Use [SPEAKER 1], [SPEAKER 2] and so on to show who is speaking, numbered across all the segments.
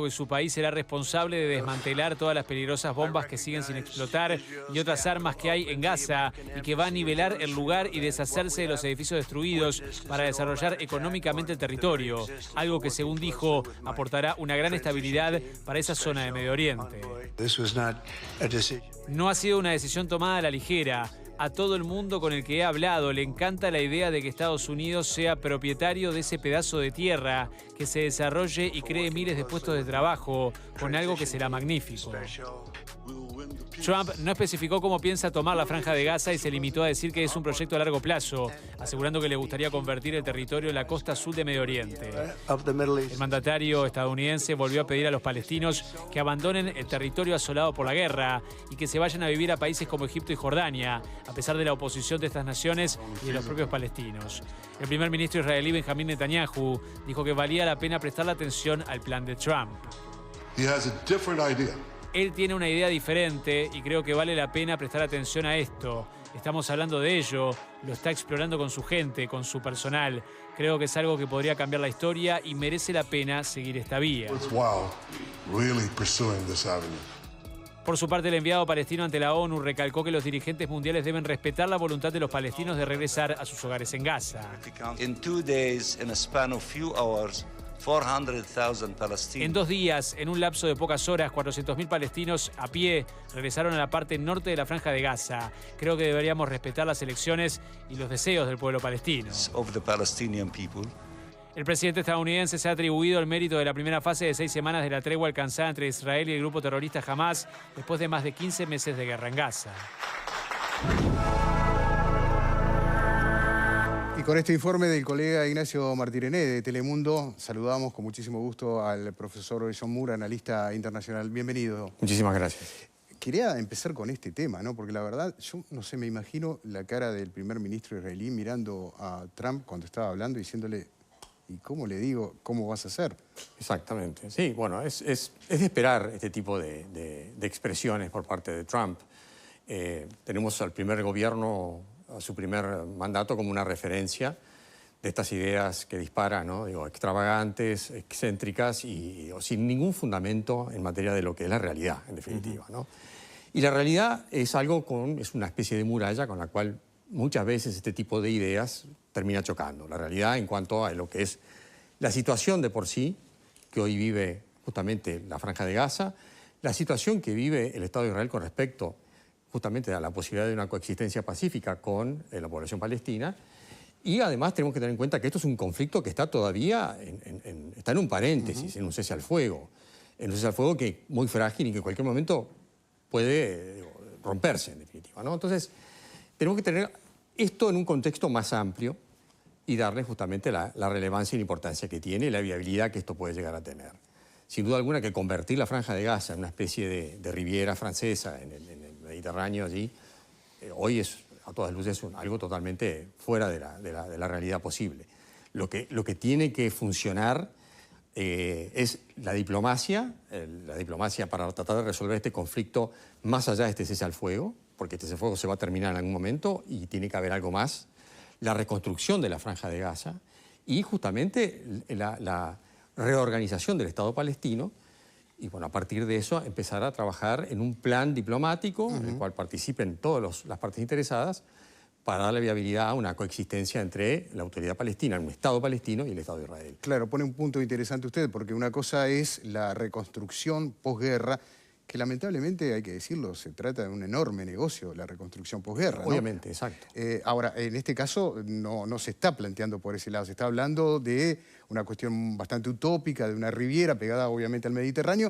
[SPEAKER 1] que su país será responsable de desmantelar todas las peligrosas bombas que siguen sin explotar y otras armas que hay en Gaza y que va a nivelar el lugar y deshacerse de los edificios destruidos para desarrollar económicamente el territorio, algo que, según dijo, aportará una gran estabilidad para esa zona de Medio Oriente. No ha sido una decisión tomada a la ligera. A todo el mundo con el que he hablado le encanta la idea de que Estados Unidos sea propietario de ese pedazo de tierra, que se desarrolle y cree miles de puestos de trabajo, con algo que será magnífico. Trump no especificó cómo piensa tomar la Franja de Gaza y se limitó a decir que es un proyecto a largo plazo, asegurando que le gustaría convertir el territorio en la costa sur de Medio Oriente. El mandatario estadounidense volvió a pedir a los palestinos que abandonen el territorio asolado por la guerra y que se vayan a vivir a países como Egipto y Jordania, a pesar de la oposición de estas naciones y de los propios palestinos. El primer ministro israelí Benjamín Netanyahu dijo que valía la pena prestarle atención al plan de Trump. Él tiene una idea diferente y creo que vale la pena prestar atención a esto. Estamos hablando de ello, lo está explorando con su gente, con su personal. Creo que es algo que podría cambiar la historia y merece la pena seguir esta vía. Por su parte, el enviado palestino ante la ONU recalcó que los dirigentes mundiales deben respetar la voluntad de los palestinos de regresar a sus hogares en Gaza. En 2 días, en un lapso de pocas horas, 400.000 palestinos a pie regresaron a la parte norte de la Franja de Gaza. Creo que deberíamos respetar las elecciones y los deseos del pueblo palestino. El presidente estadounidense se ha atribuido el mérito de la primera fase de 6 semanas de la tregua alcanzada entre Israel y el grupo terrorista Hamás después de más de 15 meses de guerra en Gaza.
[SPEAKER 2] Y con este informe del colega Ignacio Martirené de Telemundo, saludamos con muchísimo gusto al profesor John Moore, analista internacional. Bienvenido.
[SPEAKER 3] Muchísimas gracias.
[SPEAKER 2] Quería empezar con este tema, ¿no? Porque la verdad, yo no sé, me imagino la cara del primer ministro israelí mirando a Trump cuando estaba hablando, diciéndole, ¿y cómo le digo, cómo vas a hacer?
[SPEAKER 3] Exactamente. Sí, bueno, es de esperar este tipo de expresiones por parte de Trump. Tenemos al primer gobierno, a su primer mandato, como una referencia de estas ideas que dispara, ¿no? Digo, extravagantes, excéntricas y sin ningún fundamento en materia de lo que es la realidad, en definitiva, ¿no? Y la realidad es es una especie de muralla con la cual muchas veces este tipo de ideas termina chocando. La realidad en cuanto a lo que es la situación de por sí que hoy vive justamente la Franja de Gaza, la situación que vive el Estado de Israel con respecto justamente a la posibilidad de una coexistencia pacífica con la población palestina. Y además tenemos que tener en cuenta que esto es un conflicto que está todavía está en un paréntesis, en un cese al fuego. En un cese al fuego que es muy frágil y que en cualquier momento puede romperse, en definitiva, ¿no? Entonces, tenemos que tener esto en un contexto más amplio y darle justamente la relevancia y la importancia que tiene y la viabilidad que esto puede llegar a tener. Sin duda alguna que convertir la Franja de Gaza en una especie de riviera francesa en el Mediterráneo allí, hoy es a todas luces algo totalmente fuera de la realidad posible. Lo que tiene que funcionar es la diplomacia para tratar de resolver este conflicto más allá de este cese al fuego, porque este cese al fuego se va a terminar en algún momento y tiene que haber algo más, la reconstrucción de la Franja de Gaza y justamente la reorganización del Estado palestino. Y bueno, a partir de eso empezar a trabajar en un plan diplomático en el cual participen todas las partes interesadas para darle viabilidad a una coexistencia entre la autoridad palestina, un Estado palestino y el Estado de Israel.
[SPEAKER 2] Claro, pone un punto interesante usted, porque una cosa es la reconstrucción posguerra, que lamentablemente, hay que decirlo, se trata de un enorme negocio, la reconstrucción posguerra, ¿no?
[SPEAKER 3] Obviamente, exacto.
[SPEAKER 2] Ahora, en este caso no se está planteando por ese lado, se está hablando de una cuestión bastante utópica, de una riviera pegada obviamente al Mediterráneo,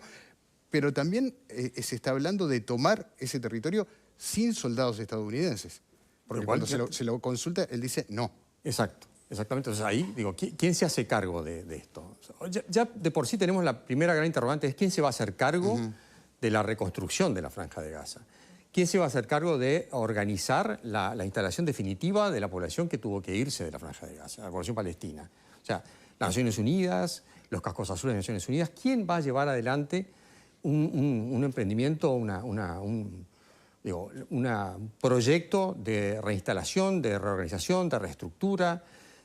[SPEAKER 2] pero también se está hablando de tomar ese territorio sin soldados estadounidenses. Porque cuando se lo consulta, él dice no.
[SPEAKER 3] Exacto, exactamente. Entonces ahí, digo, ¿quién se hace cargo de esto? Ya de por sí tenemos la primera gran interrogante, es ¿quién se va a hacer cargo de la reconstrucción de la Franja de Gaza? ¿Quién se va a hacer cargo de organizar la instalación definitiva de la población que tuvo que irse de la Franja de Gaza, la población palestina? O sea, las Naciones Unidas, los cascos azules de las Naciones Unidas, ¿quién va a llevar adelante un emprendimiento, un proyecto de reinstalación, de reorganización, de reestructura,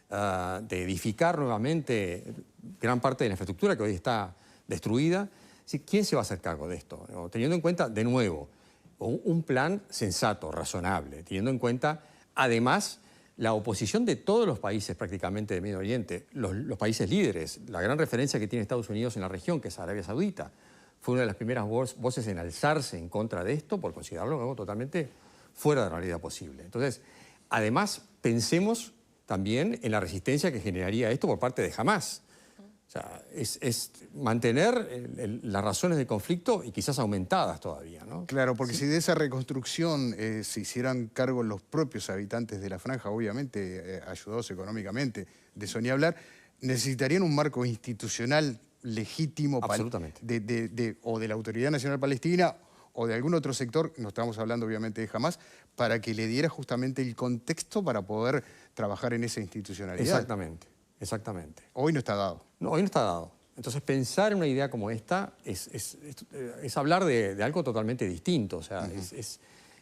[SPEAKER 3] de edificar nuevamente gran parte de la infraestructura que hoy está destruida. ¿Quién se va a hacer cargo de esto? Teniendo en cuenta, de nuevo, un plan sensato, razonable, teniendo en cuenta, además, la oposición de todos los países prácticamente de Medio Oriente, los países líderes, la gran referencia que tiene Estados Unidos en la región, que es Arabia Saudita, fue una de las primeras voces en alzarse en contra de esto por considerarlo algo totalmente fuera de la realidad posible. Entonces, además, pensemos también en la resistencia que generaría esto por parte de Hamás. O sea, es mantener las razones de conflicto y quizás aumentadas todavía, ¿no?
[SPEAKER 2] Claro, porque si de esa reconstrucción se hicieran cargo los propios habitantes de la franja, obviamente ayudados económicamente, de eso ni hablar, necesitarían un marco institucional legítimo o de la Autoridad Nacional Palestina o de algún otro sector, no estamos hablando obviamente de Hamás, para que le diera justamente el contexto para poder trabajar en esa institucionalidad.
[SPEAKER 3] Exactamente, exactamente.
[SPEAKER 2] Hoy no está dado.
[SPEAKER 3] No, hoy no está dado. Entonces, pensar en una idea como esta es hablar de algo totalmente distinto. O sea,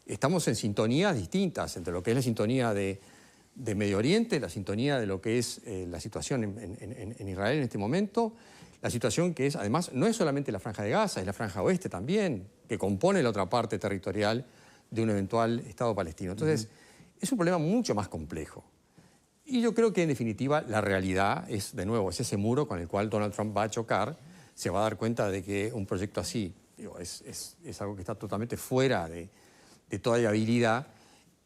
[SPEAKER 3] estamos en sintonías distintas entre lo que es la sintonía de Medio Oriente, la sintonía de lo que es la situación en Israel en este momento, la situación que es, además, no es solamente la Franja de Gaza, es la Franja Oeste también, que compone la otra parte territorial de un eventual Estado palestino. Entonces, es un problema mucho más complejo. Y yo creo que, en definitiva, la realidad es, de nuevo, es ese muro con el cual Donald Trump va a chocar. Se va a dar cuenta de que un proyecto así es algo que está totalmente fuera de toda viabilidad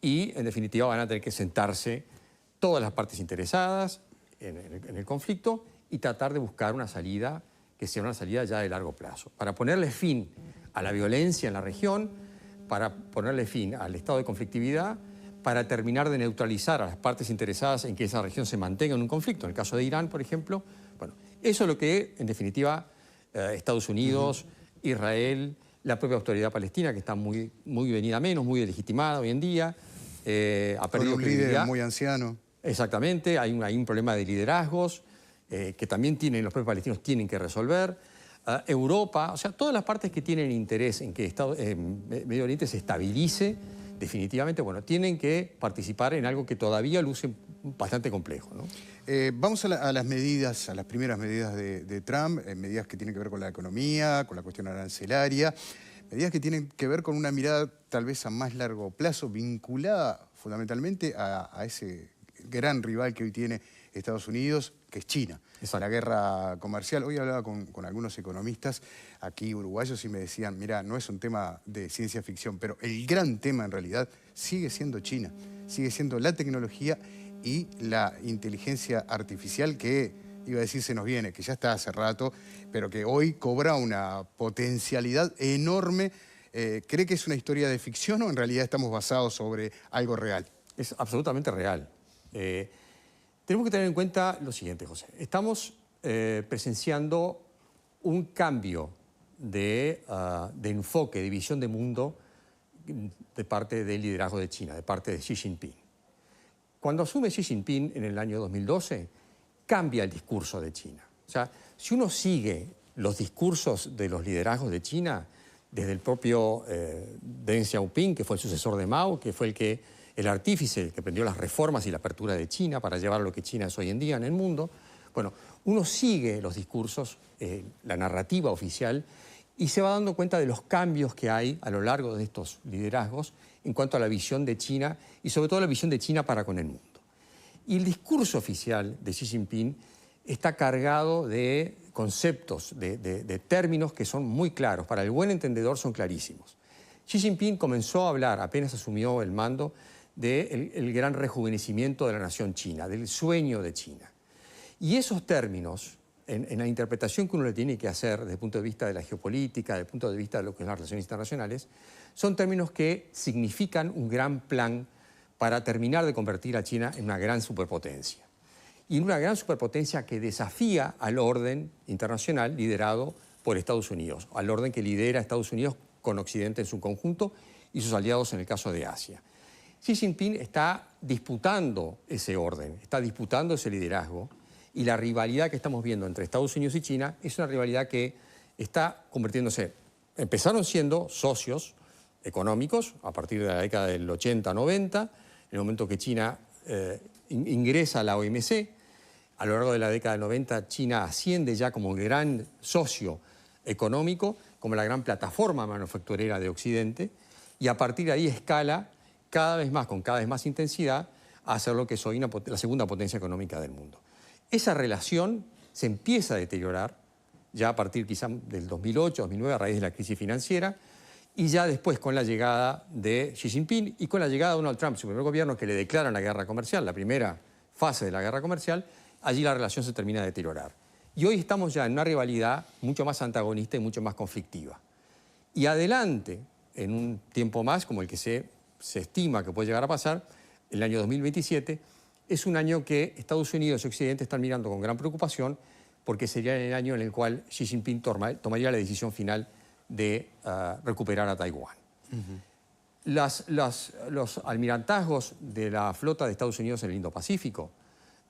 [SPEAKER 3] y, en definitiva, van a tener que sentarse todas las partes interesadas en el conflicto y tratar de buscar una salida que sea una salida ya de largo plazo, para ponerle fin a la violencia en la región, para ponerle fin al estado de conflictividad, para terminar de neutralizar a las partes interesadas en que esa región se mantenga en un conflicto. En el caso de Irán, por ejemplo, bueno, eso es lo que, en definitiva, Estados Unidos, Israel, la propia autoridad palestina, que está muy venida menos, muy delegitimada hoy en día, ha perdido
[SPEAKER 2] un líder muy anciano.
[SPEAKER 3] Exactamente, hay un problema de liderazgos que también los propios palestinos tienen que resolver. Europa, o sea, todas las partes que tienen interés en que Medio Oriente se estabilice, definitivamente, bueno, tienen que participar en algo que todavía luce bastante complejo, ¿no?
[SPEAKER 2] Vamos a las medidas, a las primeras medidas de Trump, medidas que tienen que ver con la economía, con la cuestión arancelaria, medidas que tienen que ver con una mirada tal vez a más largo plazo, vinculada fundamentalmente a ese gran rival que hoy tiene Estados Unidos, que es China. La guerra comercial. Hoy hablaba con algunos economistas aquí uruguayos y me decían, mira, no es un tema de ciencia ficción, pero el gran tema en realidad sigue siendo China, sigue siendo la tecnología y la inteligencia artificial que, iba a decir, se nos viene, que ya está hace rato, pero que hoy cobra una potencialidad enorme. ¿Cree que es una historia de ficción o en realidad estamos basados sobre algo real?
[SPEAKER 3] Es absolutamente real. Tenemos que tener en cuenta lo siguiente, José. Estamos presenciando un cambio de enfoque, de visión de mundo de parte del liderazgo de China, de parte de Xi Jinping. Cuando asume Xi Jinping en el año 2012, cambia el discurso de China. O sea, si uno sigue los discursos de los liderazgos de China, desde el propio Deng Xiaoping, que fue el sucesor de Mao, que fue el artífice que prendió las reformas y la apertura de China para llevar a lo que China es hoy en día en el mundo. Bueno, uno sigue los discursos, la narrativa oficial, y se va dando cuenta de los cambios que hay a lo largo de estos liderazgos en cuanto a la visión de China y sobre todo la visión de China para con el mundo. Y el discurso oficial de Xi Jinping está cargado de conceptos, de términos que son muy claros. Para el buen entendedor son clarísimos. Xi Jinping comenzó a hablar, apenas asumió el mando, del gran rejuvenecimiento de la nación china, del sueño de China. Y esos términos, en la interpretación que uno le tiene que hacer desde el punto de vista de la geopolítica, desde el punto de vista de lo que son las relaciones internacionales, son términos que significan un gran plan para terminar de convertir a China en una gran superpotencia. Y en una gran superpotencia que desafía al orden internacional liderado por Estados Unidos, al orden que lidera Estados Unidos con Occidente en su conjunto y sus aliados en el caso de Asia. Xi Jinping está disputando ese orden, está disputando ese liderazgo, y la rivalidad que estamos viendo entre Estados Unidos y China es una rivalidad que está convirtiéndose. Empezaron siendo socios económicos a partir de la década del 80-90, en el momento que China ingresa a la OMC. A lo largo de la década del 90, China asciende ya como el gran socio económico, como la gran plataforma manufacturera de Occidente, y a partir de ahí escala cada vez más, con cada vez más intensidad, a ser lo que es hoy la segunda potencia económica del mundo. Esa relación se empieza a deteriorar ya a partir quizá del 2008, 2009, a raíz de la crisis financiera, y ya después con la llegada de Xi Jinping y con la llegada de Donald Trump, su primer gobierno, que le declaran la guerra comercial, la primera fase de la guerra comercial, allí la relación se termina de deteriorar. Y hoy estamos ya en una rivalidad mucho más antagonista y mucho más conflictiva. Y adelante, en un tiempo más, como el que se estima que puede llegar a pasar, el año 2027, es un año que Estados Unidos y Occidente están mirando con gran preocupación, porque sería el año en el cual Xi Jinping tomaría la decisión final de recuperar a Taiwán. Los almirantazgos de la flota de Estados Unidos en el Indo-Pacífico,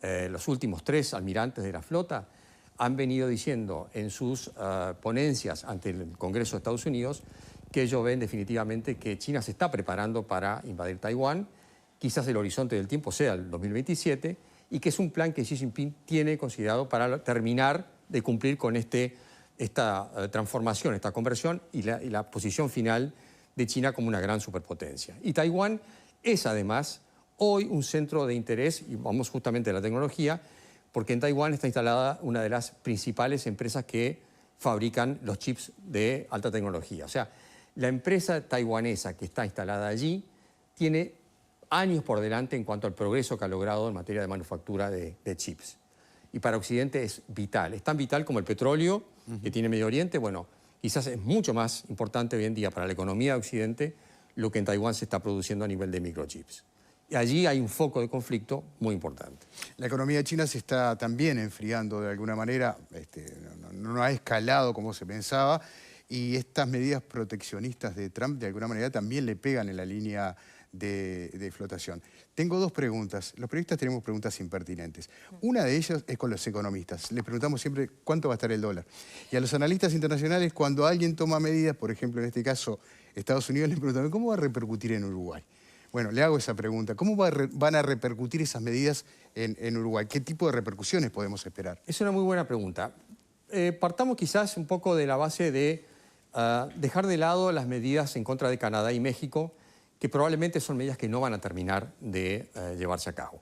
[SPEAKER 3] los últimos 3 almirantes de la flota, han venido diciendo en sus ponencias ante el Congreso de Estados Unidos que ellos ven definitivamente que China se está preparando para invadir Taiwán, quizás el horizonte del tiempo sea el 2027, y que es un plan que Xi Jinping tiene considerado para terminar de cumplir con esta transformación, esta conversión y la posición final de China como una gran superpotencia. Y Taiwán es además hoy un centro de interés, y vamos justamente a la tecnología, porque en Taiwán está instalada una de las principales empresas que fabrican los chips de alta tecnología. O sea, la empresa taiwanesa que está instalada allí tiene años por delante en cuanto al progreso que ha logrado en materia de manufactura de chips. Y para Occidente es vital. Es tan vital como el petróleo que tiene Medio Oriente. Bueno, quizás es mucho más importante hoy en día para la economía de Occidente lo que en Taiwán se está produciendo a nivel de microchips. Y allí hay un foco de conflicto muy importante.
[SPEAKER 2] La economía china se está también enfriando de alguna manera, no ha escalado como se pensaba, y estas medidas proteccionistas de Trump de alguna manera también le pegan en la línea de flotación. Tengo 2 preguntas. Los periodistas tenemos preguntas impertinentes. Una de ellas es con los economistas. Les preguntamos siempre cuánto va a estar el dólar. Y a los analistas internacionales, cuando alguien toma medidas, por ejemplo, en este caso, Estados Unidos, les preguntan ¿cómo va a repercutir en Uruguay? Bueno, le hago esa pregunta. ¿Cómo van a repercutir esas medidas en Uruguay? ¿Qué tipo de repercusiones podemos esperar?
[SPEAKER 3] Es una muy buena pregunta. Partamos quizás un poco de la base de dejar de lado las medidas en contra de Canadá y México, que probablemente son medidas que no van a terminar de llevarse a cabo.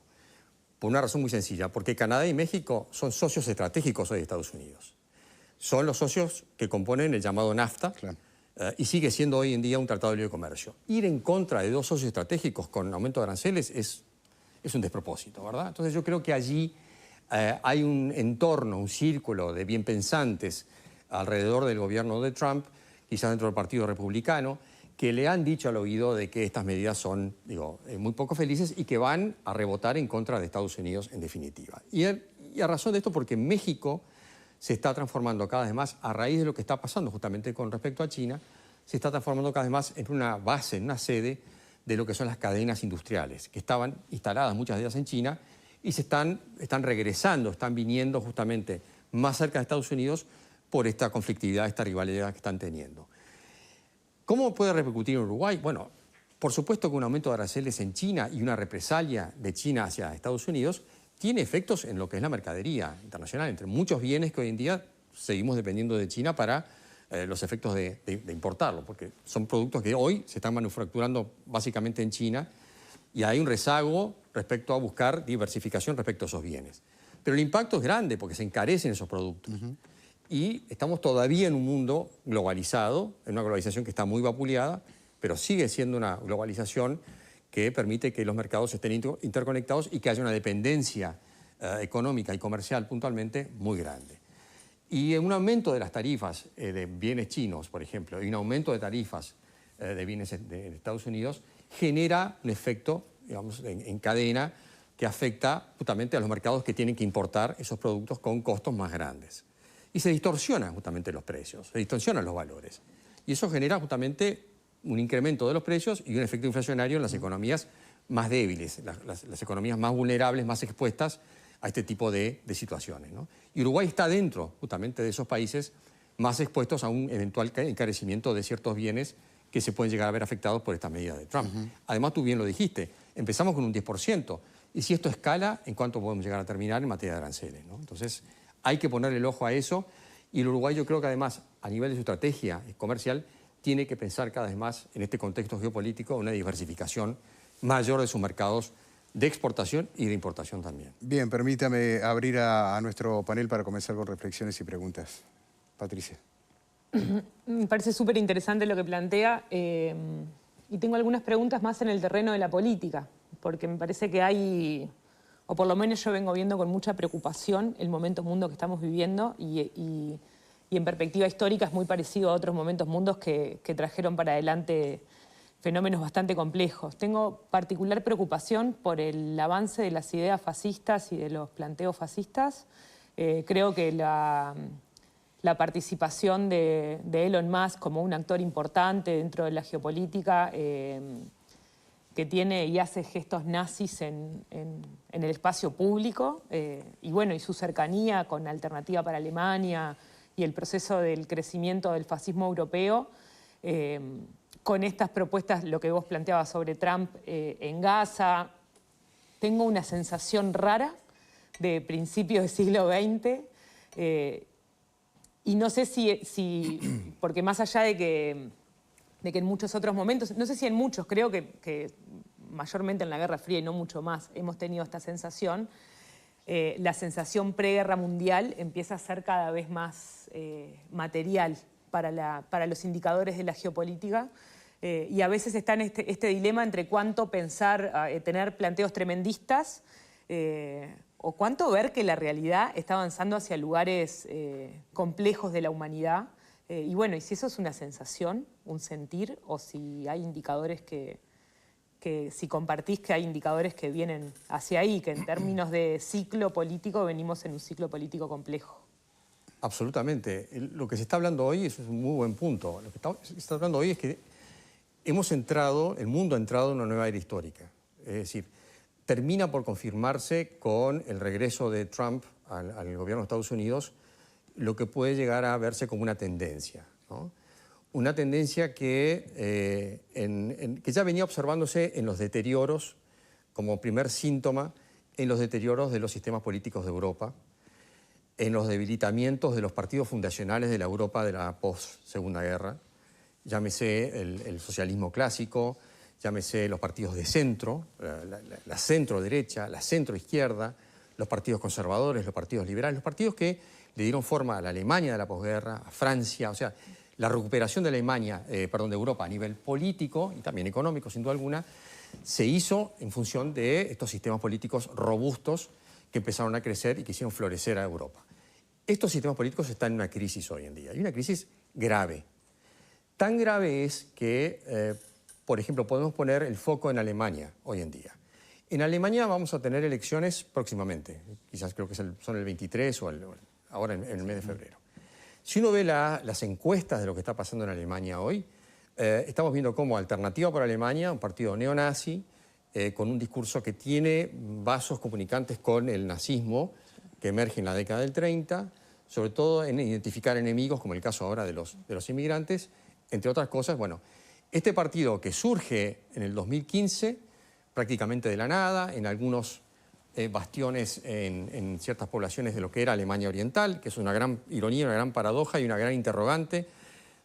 [SPEAKER 3] Por una razón muy sencilla, porque Canadá y México son socios estratégicos hoy de Estados Unidos. Son los socios que componen el llamado NAFTA, claro. Y sigue siendo hoy en día un tratado de libre comercio. Ir en contra de 2 socios estratégicos con aumento de aranceles es un despropósito, ¿verdad? Entonces yo creo que allí hay un entorno, un círculo de bienpensantes alrededor del gobierno de Trump, quizás dentro del Partido Republicano, que le han dicho al oído de que estas medidas son, muy poco felices y que van a rebotar en contra de Estados Unidos en definitiva. Y a razón de esto, porque México se está transformando cada vez más, a raíz de lo que está pasando justamente con respecto a China, se está transformando cada vez más en una base, en una sede de lo que son las cadenas industriales, que estaban instaladas muchas de ellas en China y están regresando, están viniendo justamente más cerca de Estados Unidos por esta conflictividad, esta rivalidad que están teniendo. ¿Cómo puede repercutir en Uruguay? Bueno, por supuesto que un aumento de aranceles en China y una represalia de China hacia Estados Unidos tiene efectos en lo que es la mercadería internacional, entre muchos bienes que hoy en día seguimos dependiendo de China para los efectos de importarlo, porque son productos que hoy se están manufacturando básicamente en China y hay un rezago respecto a buscar diversificación respecto a esos bienes. Pero el impacto es grande porque se encarecen esos productos. Y estamos todavía en un mundo globalizado, en una globalización que está muy vapuleada, pero sigue siendo una globalización que permite que los mercados estén interconectados y que haya una dependencia económica y comercial puntualmente muy grande. Y un aumento de las tarifas de bienes chinos, por ejemplo, y un aumento de tarifas de bienes de Estados Unidos genera un efecto, digamos, en cadena que afecta justamente a los mercados que tienen que importar esos productos con costos más grandes. Y se distorsionan justamente los precios, se distorsionan los valores. Y eso genera justamente un incremento de los precios y un efecto inflacionario en las economías más débiles, las economías más vulnerables, más expuestas a este tipo de situaciones, ¿no? Y Uruguay está dentro justamente de esos países más expuestos a un eventual encarecimiento de ciertos bienes que se pueden llegar a ver afectados por esta medida de Trump. Además, tú bien lo dijiste, empezamos con un 10%. Y si esto escala, ¿en cuánto podemos llegar a terminar en materia de aranceles, ¿no? Entonces, hay que poner el ojo a eso Y el Uruguay yo creo que además, a nivel de su estrategia comercial, tiene que pensar cada vez más en este contexto geopolítico una diversificación mayor de sus mercados de exportación y de importación también.
[SPEAKER 2] Bien, permítame abrir a nuestro panel para comenzar con reflexiones y preguntas. Patricia.
[SPEAKER 4] Me parece súper interesante lo que plantea y tengo algunas preguntas más en el terreno de la política, porque me parece que hay, o por lo menos yo vengo viendo con mucha preocupación el momento mundo que estamos viviendo y en perspectiva histórica es muy parecido a otros momentos mundos que trajeron para adelante fenómenos bastante complejos. Tengo particular preocupación por el avance de las ideas fascistas y de los planteos fascistas. Creo que la participación de Elon Musk como un actor importante dentro de la geopolítica que tiene y hace gestos nazis en el espacio público y bueno, y su cercanía con Alternativa para Alemania y el proceso del crecimiento del fascismo europeo con estas propuestas, lo que vos planteabas sobre Trump en Gaza, tengo una sensación rara de principios del siglo XX y no sé si porque más allá de que en muchos otros momentos, no sé si en muchos, creo que mayormente en la Guerra Fría y no mucho más, hemos tenido esta sensación, la sensación preguerra mundial empieza a ser cada vez más material para los indicadores de la geopolítica y a veces está en este dilema entre cuánto pensar, tener planteos tremendistas o cuánto ver que la realidad está avanzando hacia lugares complejos de la humanidad. Y bueno, y si eso es una sensación, un sentir, o si hay indicadores que si compartís que hay indicadores que vienen hacia ahí, que en términos de ciclo político venimos en un ciclo político complejo.
[SPEAKER 3] Absolutamente. Lo que se está hablando hoy, eso es un muy buen punto, lo que se está hablando hoy es que el mundo ha entrado en una nueva era histórica. Es decir, termina por confirmarse con el regreso de Trump al gobierno de Estados Unidos lo que puede llegar a verse como una tendencia, ¿no? Una tendencia que ya venía observándose en los deterioros, como primer síntoma, en los deterioros de los sistemas políticos de Europa, en los debilitamientos de los partidos fundacionales de la Europa de la post-Segunda Guerra, llámese el socialismo clásico, llámese los partidos de centro, la centro-derecha, la centro-izquierda, los partidos conservadores, los partidos liberales, los partidos que le dieron forma a la Alemania de la posguerra, a Francia, o sea, la recuperación de de Europa a nivel político y también económico, sin duda alguna, se hizo en función de estos sistemas políticos robustos que empezaron a crecer y que hicieron florecer a Europa. Estos sistemas políticos están en una crisis hoy en día, y una crisis grave. Tan grave es que, por ejemplo, podemos poner el foco en Alemania hoy en día. En Alemania vamos a tener elecciones próximamente, quizás creo que son el 23 o ahora en el mes de febrero. Si uno ve las encuestas de lo que está pasando en Alemania hoy, estamos viendo cómo Alternativa para Alemania, un partido neonazi, con un discurso que tiene vasos comunicantes con el nazismo, que emerge en la década del 30, sobre todo en identificar enemigos, como el caso ahora de los inmigrantes, entre otras cosas. Bueno, este partido que surge en el 2015, prácticamente de la nada, en algunos bastiones en ciertas poblaciones de lo que era Alemania Oriental, que es una gran ironía, una gran paradoja y una gran interrogante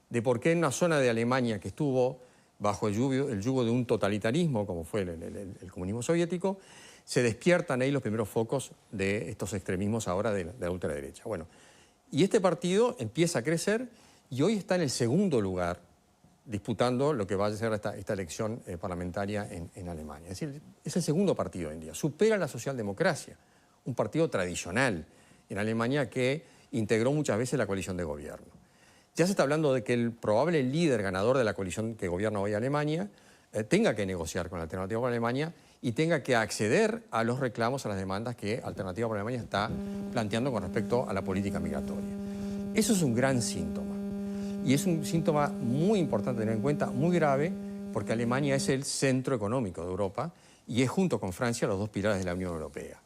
[SPEAKER 3] de por qué en una zona de Alemania que estuvo bajo el yugo de un totalitarismo, como fue el comunismo soviético, se despiertan ahí los primeros focos de estos extremismos ahora de la ultraderecha. Bueno, y este partido empieza a crecer y hoy está en el segundo lugar disputando lo que va a ser esta elección parlamentaria en Alemania. Es decir, es el segundo partido hoy en día. Supera la socialdemocracia, un partido tradicional en Alemania que integró muchas veces la coalición de gobierno. Ya se está hablando de que el probable líder ganador de la coalición que gobierna hoy Alemania tenga que negociar con Alternativa por Alemania y tenga que acceder a los reclamos, a las demandas que Alternativa por Alemania está planteando con respecto a la política migratoria. Eso es un gran síntoma. Y es un síntoma muy importante tener en cuenta, muy grave, porque Alemania es el centro económico de Europa y es junto con Francia los dos pilares de la Unión Europea.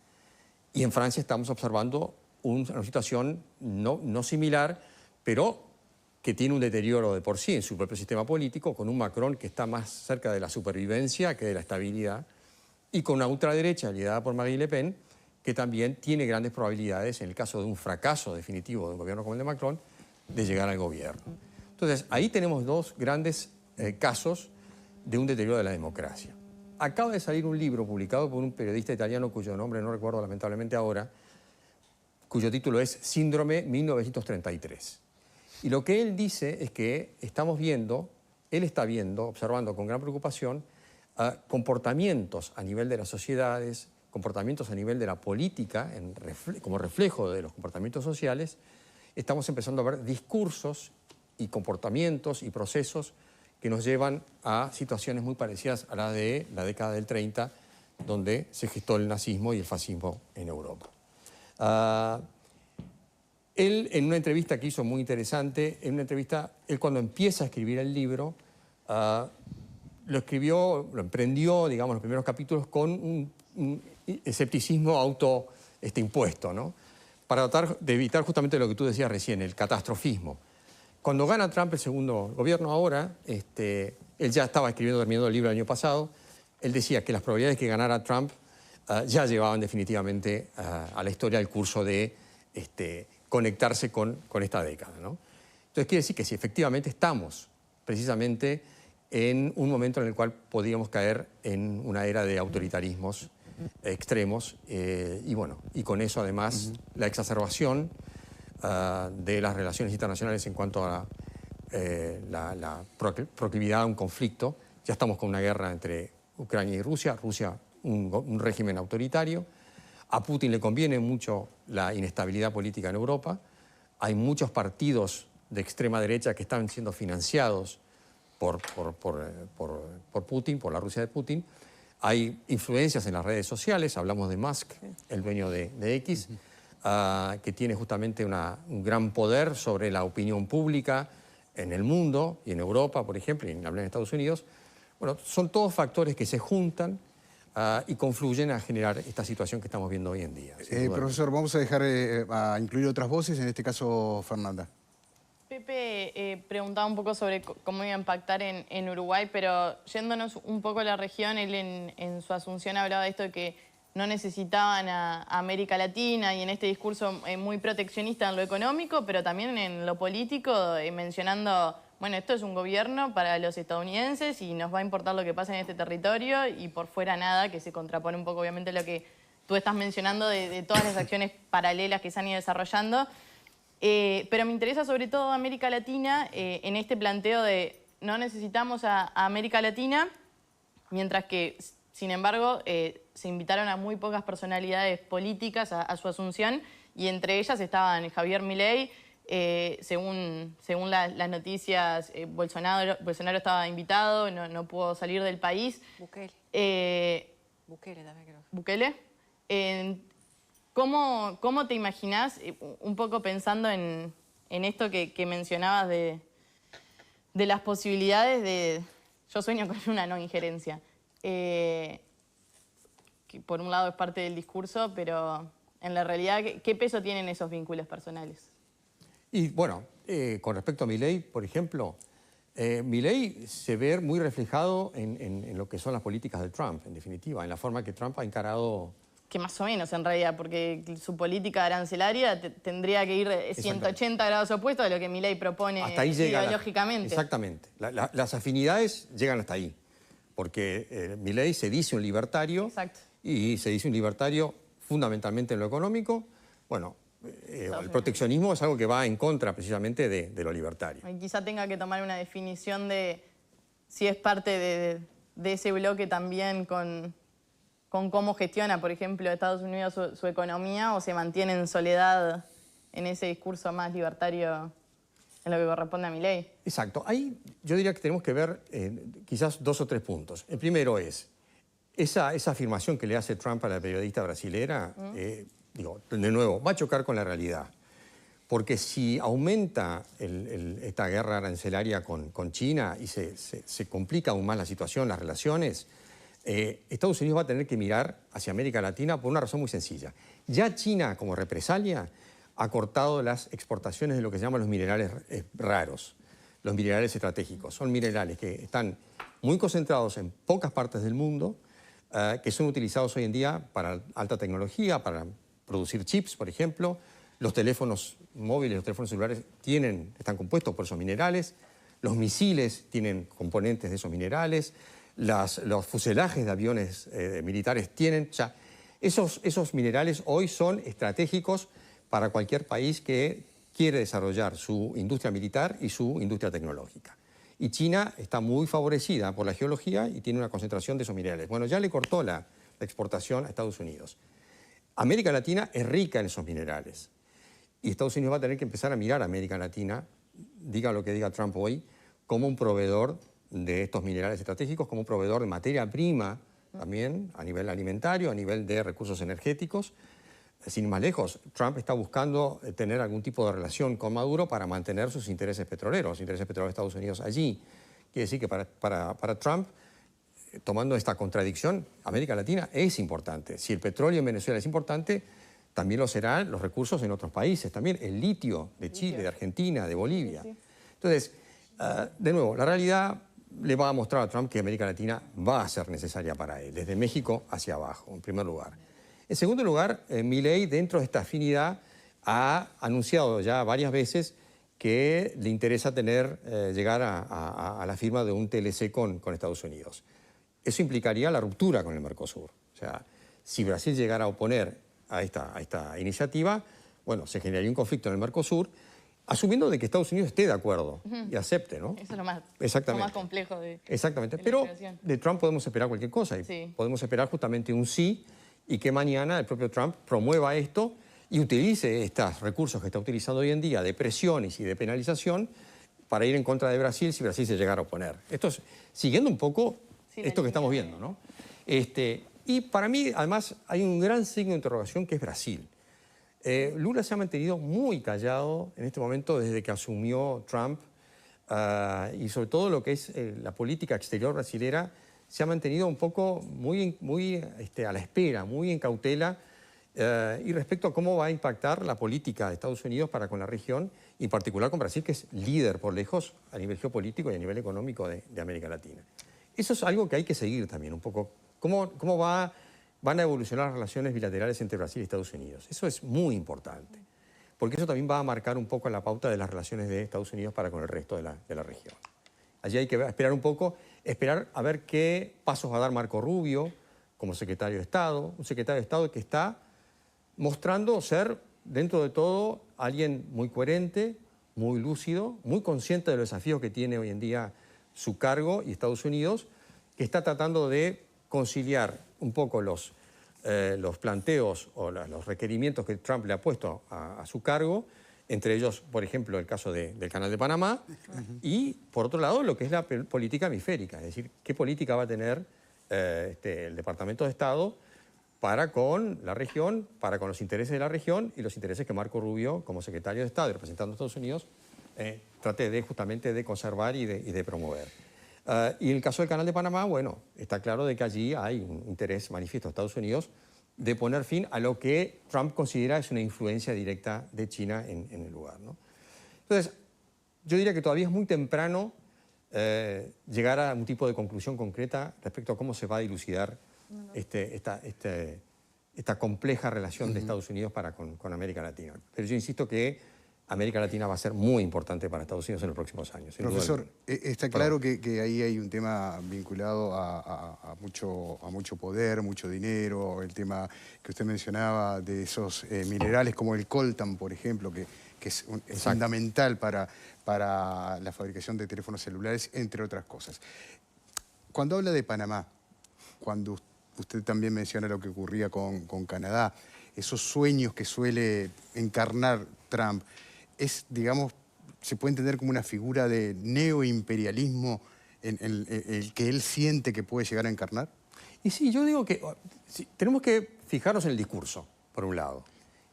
[SPEAKER 3] Y en Francia estamos observando una situación no similar, pero que tiene un deterioro de por sí en su propio sistema político, con un Macron que está más cerca de la supervivencia que de la estabilidad, y con una ultraderecha liderada por Marine Le Pen, que también tiene grandes probabilidades, en el caso de un fracaso definitivo de un gobierno como el de Macron, de llegar al gobierno. Entonces, ahí tenemos dos grandes casos de un deterioro de la democracia. Acaba de salir un libro publicado por un periodista italiano cuyo nombre no recuerdo lamentablemente ahora, cuyo título es Síndrome 1933. Y lo que él dice es que él está viendo, observando con gran preocupación, comportamientos a nivel de las sociedades, comportamientos a nivel de la política, como reflejo de los comportamientos sociales. Estamos empezando a ver discursos y comportamientos y procesos que nos llevan a situaciones muy parecidas a la de la década del 30, donde se gestó el nazismo y el fascismo en Europa. Él, en una entrevista que hizo muy interesante, él cuando empieza a escribir el libro, lo emprendió, digamos, los primeros capítulos con un escepticismo impuesto, ¿no? Para tratar de evitar justamente lo que tú decías recién, el catastrofismo. Cuando gana Trump el segundo gobierno ahora, él ya estaba terminando el libro el año pasado, él decía que las probabilidades de que ganara Trump ya llevaban definitivamente a la historia el curso de conectarse con esta década, ¿no? Entonces quiere decir que si efectivamente estamos precisamente en un momento en el cual podríamos caer en una era de autoritarismos extremos y con eso además la exacerbación de las relaciones internacionales en cuanto a la proclividad a un conflicto. Ya estamos con una guerra entre Ucrania y Rusia, un régimen autoritario. A Putin le conviene mucho la inestabilidad política en Europa. Hay muchos partidos de extrema derecha que están siendo financiados por Putin, por la Rusia de Putin. Hay influencias en las redes sociales, hablamos de Musk, el dueño de X, que tiene justamente un gran poder sobre la opinión pública en el mundo y en Europa, por ejemplo, y en Estados Unidos. Bueno, son todos factores que se juntan y confluyen a generar esta situación que estamos viendo hoy en día.
[SPEAKER 2] Profesor, vamos a dejar a incluir otras voces, en este caso Fernanda.
[SPEAKER 5] Pepe preguntaba un poco sobre cómo iba a impactar en Uruguay, pero yéndonos un poco a la región, él en su asunción hablaba de esto de que no necesitaban a América Latina y en este discurso muy proteccionista en lo económico, pero también en lo político, mencionando, bueno, esto es un gobierno para los estadounidenses y nos va a importar lo que pasa en este territorio y por fuera nada, que se contrapone un poco obviamente a lo que tú estás mencionando de todas las acciones paralelas que se han ido desarrollando. Pero me interesa sobre todo América Latina en este planteo de no necesitamos a América Latina, mientras que, sin embargo, se invitaron a muy pocas personalidades políticas a su asunción y entre ellas estaban Javier Milei, según las noticias, Bolsonaro estaba invitado, no pudo salir del país.
[SPEAKER 6] Bukele también creo.
[SPEAKER 5] ¿Bukele? ¿Cómo te imaginás, un poco pensando en esto que mencionabas de las posibilidades de... Yo sueño con una no injerencia. Que por un lado es parte del discurso, pero en la realidad, ¿qué peso tienen esos vínculos personales?
[SPEAKER 3] Y bueno, con respecto a Milei, por ejemplo, Milei se ve muy reflejado en lo que son las políticas de Trump, en definitiva, en la forma que Trump ha encarado...
[SPEAKER 5] Que más o menos, en realidad, porque su política arancelaria tendría que ir 180 grados opuestos a lo que Milei propone
[SPEAKER 3] hasta ahí llega
[SPEAKER 5] ideológicamente.
[SPEAKER 3] Exactamente. Las afinidades llegan hasta ahí, porque Milei se dice un libertario.
[SPEAKER 5] Exacto.
[SPEAKER 3] Y se dice un libertario fundamentalmente en lo económico. Bueno, el proteccionismo es algo que va en contra precisamente de lo libertario.
[SPEAKER 5] Y quizá tenga que tomar una definición de si es parte de ese bloque también con cómo gestiona, por ejemplo, Estados Unidos su economía o se mantiene en soledad en ese discurso más libertario en lo que corresponde a Milei.
[SPEAKER 3] Exacto. Ahí yo diría que tenemos que ver quizás 2 o 3 puntos. El primero es esa afirmación que le hace Trump a la periodista brasilera, de nuevo, va a chocar con la realidad. Porque si aumenta esta guerra arancelaria con China y se complica aún más la situación, las relaciones, Estados Unidos va a tener que mirar hacia América Latina por una razón muy sencilla. Ya China, como represalia, ha cortado las exportaciones de lo que se llaman los minerales raros, los minerales estratégicos. Son minerales que están muy concentrados en pocas partes del mundo, que son utilizados hoy en día para alta tecnología, para producir chips, por ejemplo. Los teléfonos móviles, los teléfonos celulares están compuestos por esos minerales, los misiles tienen componentes de esos minerales, los fuselajes de aviones militares tienen... O sea, esos minerales hoy son estratégicos para cualquier país que quiere desarrollar su industria militar y su industria tecnológica. Y China está muy favorecida por la geología y tiene una concentración de esos minerales. Bueno, ya le cortó la exportación a Estados Unidos. América Latina es rica en esos minerales. Y Estados Unidos va a tener que empezar a mirar a América Latina, diga lo que diga Trump hoy, como un proveedor de estos minerales estratégicos, como un proveedor de materia prima también, a nivel alimentario, a nivel de recursos energéticos. Sin ir más lejos, Trump está buscando tener algún tipo de relación con Maduro para mantener sus intereses petroleros, los intereses petroleros de Estados Unidos allí. Quiere decir que para Trump, tomando esta contradicción, América Latina es importante. Si el petróleo en Venezuela es importante, también lo serán los recursos en otros países, también el litio de Chile, de Argentina, de Bolivia. Entonces, de nuevo, la realidad le va a mostrar a Trump que América Latina va a ser necesaria para él, desde México hacia abajo, en primer lugar. En segundo lugar, Milei, dentro de esta afinidad, ha anunciado ya varias veces que le interesa llegar a la firma de un TLC con Estados Unidos. Eso implicaría la ruptura con el Mercosur. O sea, si Brasil llegara a oponer a esta iniciativa, bueno, se generaría un conflicto en el Mercosur, asumiendo de que Estados Unidos esté de acuerdo y acepte, ¿no?
[SPEAKER 5] Eso es lo más,
[SPEAKER 3] Exactamente.
[SPEAKER 5] lo más complejo de
[SPEAKER 3] Exactamente.
[SPEAKER 5] de la
[SPEAKER 3] Pero
[SPEAKER 5] situación.
[SPEAKER 3] de Trump podemos esperar cualquier cosa. Y
[SPEAKER 5] Sí.
[SPEAKER 3] podemos esperar justamente un sí y que mañana el propio Trump promueva esto y utilice estos recursos que está utilizando hoy en día de presiones y de penalización para ir en contra de Brasil si Brasil se llegara a oponer. Esto es siguiendo un poco
[SPEAKER 5] Sí,
[SPEAKER 3] esto que estamos viendo, ¿no? Y para mí, además, hay un gran signo de interrogación que es Brasil. Lula se ha mantenido muy callado en este momento desde que asumió Trump y sobre todo lo que es la política exterior brasilera se ha mantenido un poco muy a la espera, muy en cautela y respecto a cómo va a impactar la política de Estados Unidos para con la región, y en particular con Brasil, que es líder por lejos a nivel geopolítico y a nivel económico de América Latina. Eso es algo que hay que seguir también un poco. ¿Cómo van a evolucionar las relaciones bilaterales entre Brasil y Estados Unidos? Eso es muy importante, porque eso también va a marcar un poco la pauta de las relaciones de Estados Unidos para con el resto de la región. Allí hay que esperar un poco, esperar a ver qué pasos va a dar Marco Rubio como secretario de Estado, un secretario de Estado que está mostrando ser, dentro de todo, alguien muy coherente, muy lúcido, muy consciente de los desafíos que tiene hoy en día su cargo y Estados Unidos, que está tratando de conciliar un poco los planteos o los requerimientos que Trump le ha puesto a su cargo, entre ellos, por ejemplo, el caso del Canal de Panamá, y, por otro lado, lo que es la política hemisférica, es decir, qué política va a tener el Departamento de Estado para con la región, para con los intereses de la región y los intereses que Marco Rubio, como secretario de Estado y representando a Estados Unidos, trate justamente de conservar y de promover. Y en el caso del Canal de Panamá, bueno, está claro de que allí hay un interés manifiesto de Estados Unidos de poner fin a lo que Trump considera es una influencia directa de China en el lugar, ¿no? Entonces, yo diría que todavía es muy temprano llegar a un tipo de conclusión concreta respecto a cómo se va a dilucidar esta compleja relación de Estados Unidos para con América Latina. Pero yo insisto que América Latina va a ser muy importante para Estados Unidos en los próximos años.
[SPEAKER 2] Profesor, está claro que ahí hay un tema vinculado a mucho poder, mucho dinero, el tema que usted mencionaba de esos minerales como el coltan, por ejemplo, que es fundamental para la fabricación de teléfonos celulares, entre otras cosas. Cuando habla de Panamá, cuando usted también menciona lo que ocurría con Canadá, esos sueños que suele encarnar Trump, digamos, se puede entender como una figura de neoimperialismo en el que él siente que puede llegar a encarnar?
[SPEAKER 3] Y sí, yo digo que tenemos que fijarnos en el discurso, por un lado,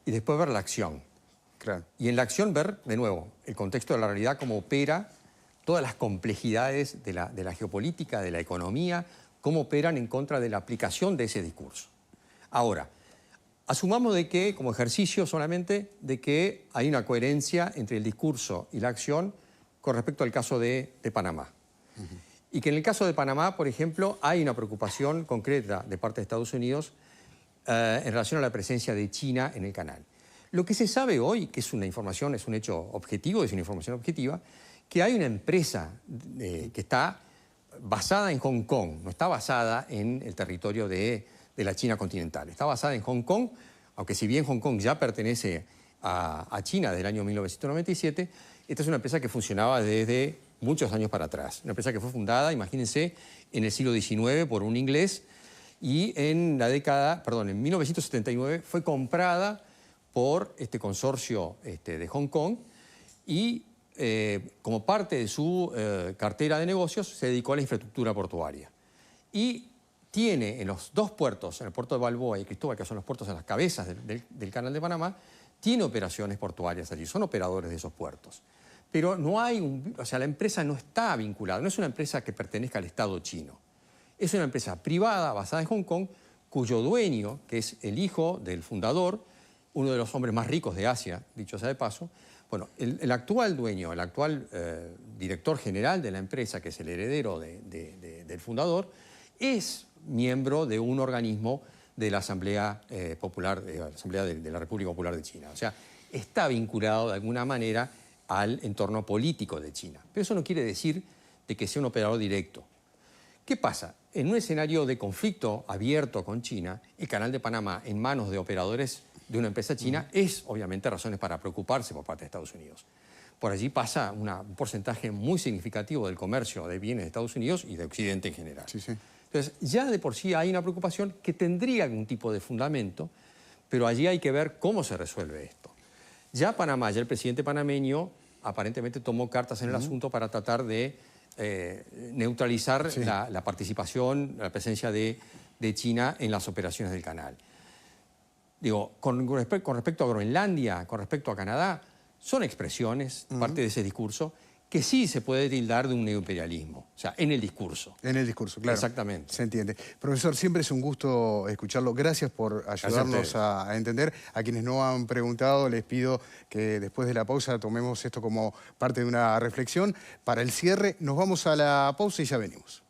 [SPEAKER 3] y después ver la acción.
[SPEAKER 2] Claro.
[SPEAKER 3] Y en la acción ver, de nuevo, el contexto de la realidad, cómo opera, todas las complejidades de la geopolítica, de la economía, cómo operan en contra de la aplicación de ese discurso. Ahora, asumamos de que, como ejercicio solamente, de que hay una coherencia entre el discurso y la acción con respecto al caso de Panamá. Y que en el caso de Panamá, por ejemplo, hay una preocupación concreta de parte de Estados Unidos en relación a la presencia de China en el canal. Lo que se sabe hoy, que es una información, es un hecho objetivo, es una información objetiva, que hay una empresa que está basada en Hong Kong, no está basada en el territorio de la China continental, está basada en Hong Kong, aunque si bien Hong Kong ya pertenece a China desde el año 1997, esta es una empresa que funcionaba desde muchos años para atrás. Una empresa que fue fundada, imagínense, en el siglo XIX por un inglés y en 1979 fue comprada por este consorcio de Hong Kong y como parte de su cartera de negocios se dedicó a la infraestructura portuaria. Y tiene en los dos puertos, en el puerto de Balboa y Cristóbal, que son los puertos a las cabezas del Canal de Panamá, tiene operaciones portuarias allí, son operadores de esos puertos. Pero no hay la empresa no está vinculada, no es una empresa que pertenezca al Estado chino. Es una empresa privada basada en Hong Kong, cuyo dueño, que es el hijo del fundador, uno de los hombres más ricos de Asia, dicho sea de paso, bueno, el actual dueño, el actual director general de la empresa, que es el heredero del fundador, es miembro de un organismo de la Asamblea Popular, la Asamblea de la República Popular de China. O sea, está vinculado de alguna manera al entorno político de China. Pero eso no quiere decir de que sea un operador directo. ¿Qué pasa? En un escenario de conflicto abierto con China, el Canal de Panamá en manos de operadores de una empresa china es obviamente razones para preocuparse por parte de Estados Unidos. Por allí pasa un porcentaje muy significativo del comercio de bienes de Estados Unidos y de Occidente en general.
[SPEAKER 2] Sí, sí.
[SPEAKER 3] Entonces, ya de por sí hay una preocupación que tendría algún tipo de fundamento, pero allí hay que ver cómo se resuelve esto. Ya Panamá, ya el presidente panameño aparentemente tomó cartas en el asunto para tratar de neutralizar la participación, la presencia de China en las operaciones del canal. Digo, con respecto a Groenlandia, con respecto a Canadá, son expresiones, parte de ese discurso, que sí se puede tildar de un neoimperialismo, o sea, en el discurso.
[SPEAKER 2] En el discurso, claro.
[SPEAKER 3] Exactamente.
[SPEAKER 2] Se entiende. Profesor, siempre es un gusto escucharlo. Gracias por ayudarnos a entender. A quienes no han preguntado, les pido que después de la pausa tomemos esto como parte de una reflexión. Para el cierre, nos vamos a la pausa y ya venimos.